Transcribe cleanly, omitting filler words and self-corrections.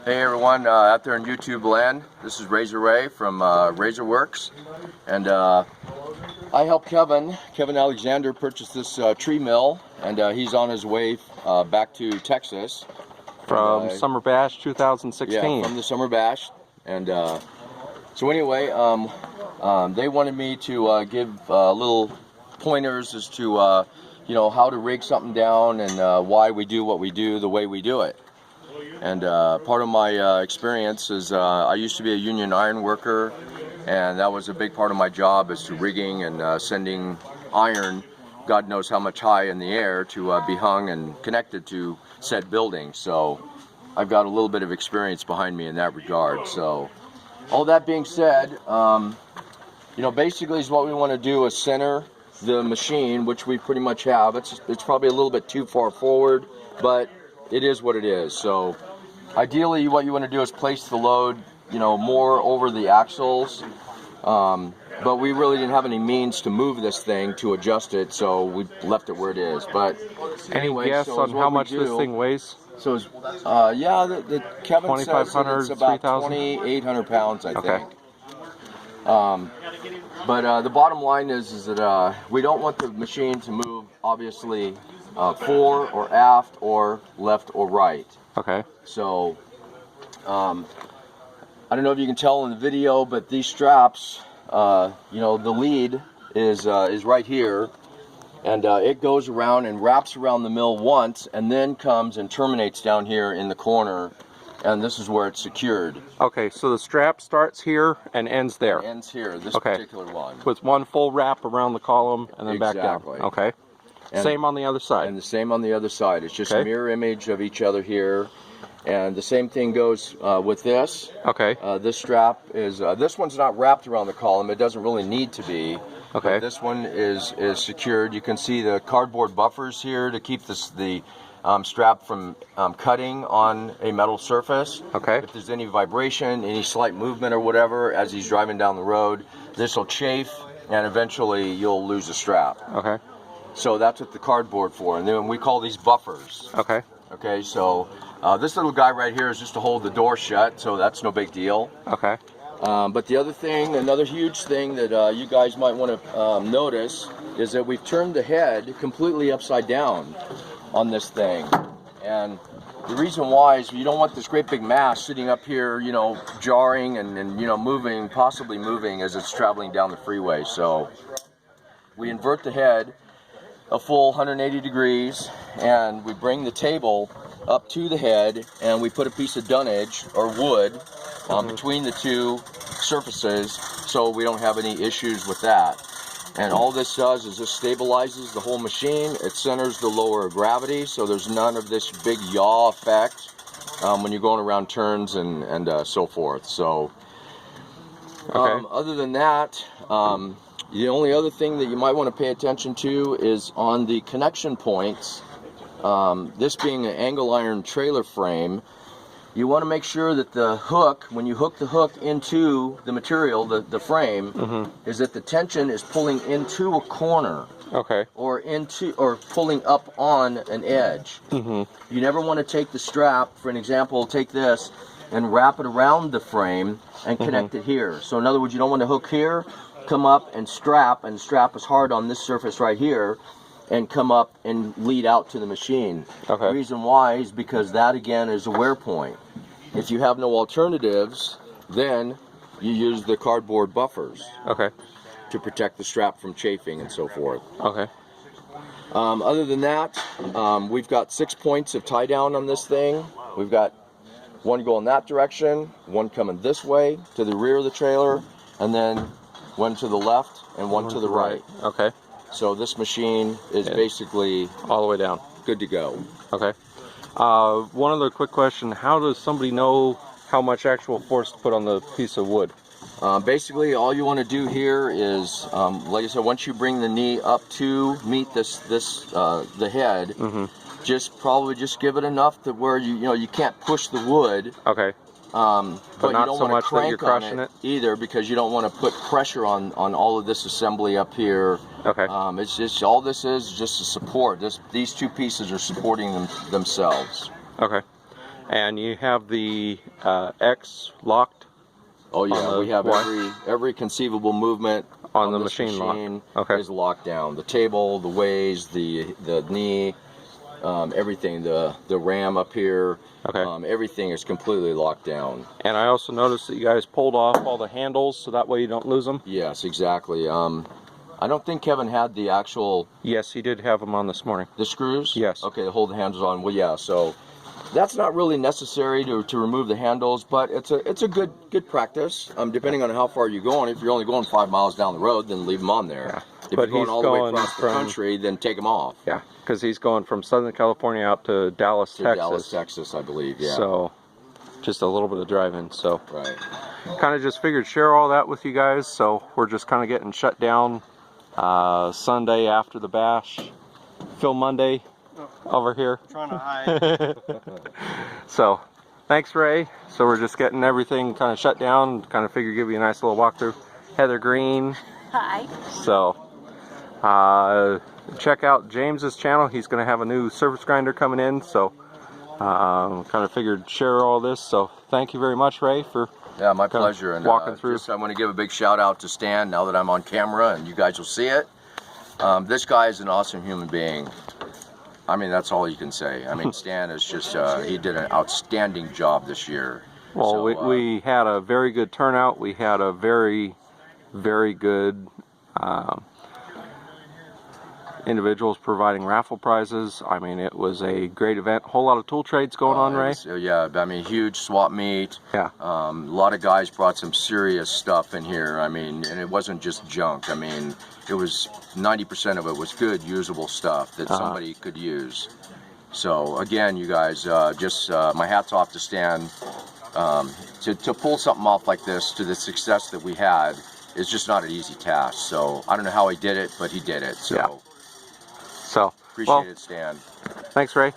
Hey everyone out there in YouTube land, this is Razor Ray from Razorworks, and I helped Kevin Alexander purchase this tree mill, and he's on his way back to Texas. From Summer Bash 2016. Yeah, from the Summer Bash. And so anyway, they wanted me to give little pointers as to you know, how to rig something down and why we do what we do the way we do it. And part of my experience is I used to be a union iron worker, and that was a big part of my job, is to rigging and sending iron, God knows how much high in the air, to be hung and connected to said building. So I've got a little bit of experience behind me in that regard. So all that being said, you know, basically is what we want to do is center the machine, which we pretty much have. It's probably a little bit too far forward, but it is what it is. So ideally what you want to do is place the load, you know, more over the axles, but we really didn't have any means to move this thing to adjust it, so we left it where it is. But anyway, any guess on how much this thing weighs? So it's, yeah, the Kevin says that it's about 2,800 pounds, I think. But the bottom line is that we don't want the machine to move, obviously, fore or aft or left or right. Okay. So I don't know if you can tell in the video, but these straps, you know, the lead is right here, and it goes around and wraps around the mill once, and then comes and terminates down here in the corner, and this is where it's secured. Okay, so the strap starts here and ends there. It ends here, this okay. particular one. With one full wrap around the column and then back down. Okay. And same on the other side. And the same on the other side. It's just a mirror image of each other here. And the same thing goes with this. Okay. This strap is, this one's not wrapped around the column. It doesn't really need to be. Okay. This one is secured. You can see the cardboard buffers here to keep the strap from cutting on a metal surface. Okay. If there's any vibration, any slight movement or whatever as he's driving down the road, this will chafe and eventually you'll lose the strap. Okay. So that's what the cardboard for, and then we call these buffers. Okay. Okay, so this little guy right here is just to hold the door shut, so that's no big deal. Okay. But the other thing, another huge thing that you guys might want to notice is that we've turned the head completely upside down on this thing. And the reason why is you don't want this great big mass sitting up here, you know, jarring and you know, moving, possibly moving as it's traveling down the freeway. So we invert the head a full 180 degrees, and we bring the table up to the head, and we put a piece of dunnage or wood between the two surfaces, so we don't have any issues with that. And all this does is this stabilizes the whole machine. It centers the lower of gravity, so there's none of this big yaw effect when you're going around turns and so forth. So other than that, the only other thing that you might want to pay attention to is on the connection points. This being an angle iron trailer frame, you want to make sure that the hook, when you hook the hook into the material, the frame, is that the tension is pulling into a corner. Okay. Or pulling up on an edge. You never want to take the strap, for an example, take this and wrap it around the frame and connect it here. So in other words, you don't want to hook here, come up and strap is hard on this surface right here, and come up and lead out to the machine. Okay. The reason why is because that again is a wear point. If you have no alternatives, then you use the cardboard buffers. Okay. To protect the strap from chafing and so forth. Okay. Other than that, we've got 6 points of tie down on this thing. We've got one going that direction, one coming this way to the rear of the trailer, and then one to the left and one to the right. Okay. So this machine is basically all the way down. Good to go. Okay. One other quick question. How does somebody know how much actual force to put on the piece of wood? Basically, all you want to do here is, like I said, once you bring the knee up to meet the head, just give it enough to where you can't push the wood. Okay. But not so much that you're crushing it either, because you don't want to put pressure on all of this assembly up here. Okay. It's just, all this is just a support. These two pieces are supporting themselves. Okay. And you have the X locked Oh yeah, on the we have Y? every conceivable movement On the this machine lock. Okay. is locked down. The table, the ways, the knee, everything, the ram up here, Okay. everything is completely locked down. And I also noticed that you guys pulled off all the handles so that way you don't lose them. Yes, exactly. I don't think Kevin had the actual Yes, he did have them on this morning. the screws. Yes. Okay, to hold the handles on. Well, yeah. So that's not really necessary to remove the handles, but it's a good practice. Depending on how far you're going. If you're only going 5 miles down the road, then leave them on there. Yeah. If But you're going he's all the way going across the from- country, then take them off. Yeah, because he's going from Southern California out to Dallas, To Texas. Dallas, Texas, I believe. Yeah. So just a little bit of driving. So Right. kind of just figured share all that with you guys. So we're just kind of getting shut down Sunday after the bash. Phil Monday over here. Trying to hide. So thanks, Ray. So we're just getting everything kind of shut down. Kind of figure give you a nice little walkthrough. Heather Green. Hi. So check out James's channel. He's going to have a new surface grinder coming in. So kind of figured share all this. So thank you very much, Ray, for Yeah, my Kinda pleasure. And walking through. I want to give a big shout out to Stan now that I'm on camera and you guys will see it. This guy is an awesome human being. I mean, that's all you can say. I mean, Stan is just, he did an outstanding job this year. Well, So, we had a very good turnout. We had a very, very good individuals providing raffle prizes. I mean, it was a great event. Whole lot of tool trades going on, Ray. Yeah, I mean, huge swap meet. Yeah. A lot of guys brought some serious stuff in here. I mean, and it wasn't just junk. I mean, it was 90% of it was good, usable stuff that somebody could use. So again, you guys, just my hat's off to Stan. To pull something off like this to the success that we had is just not an easy task. So I don't know how he did it, but he did it. So Yeah. So, appreciate well, it, Stan. thanks, Ray.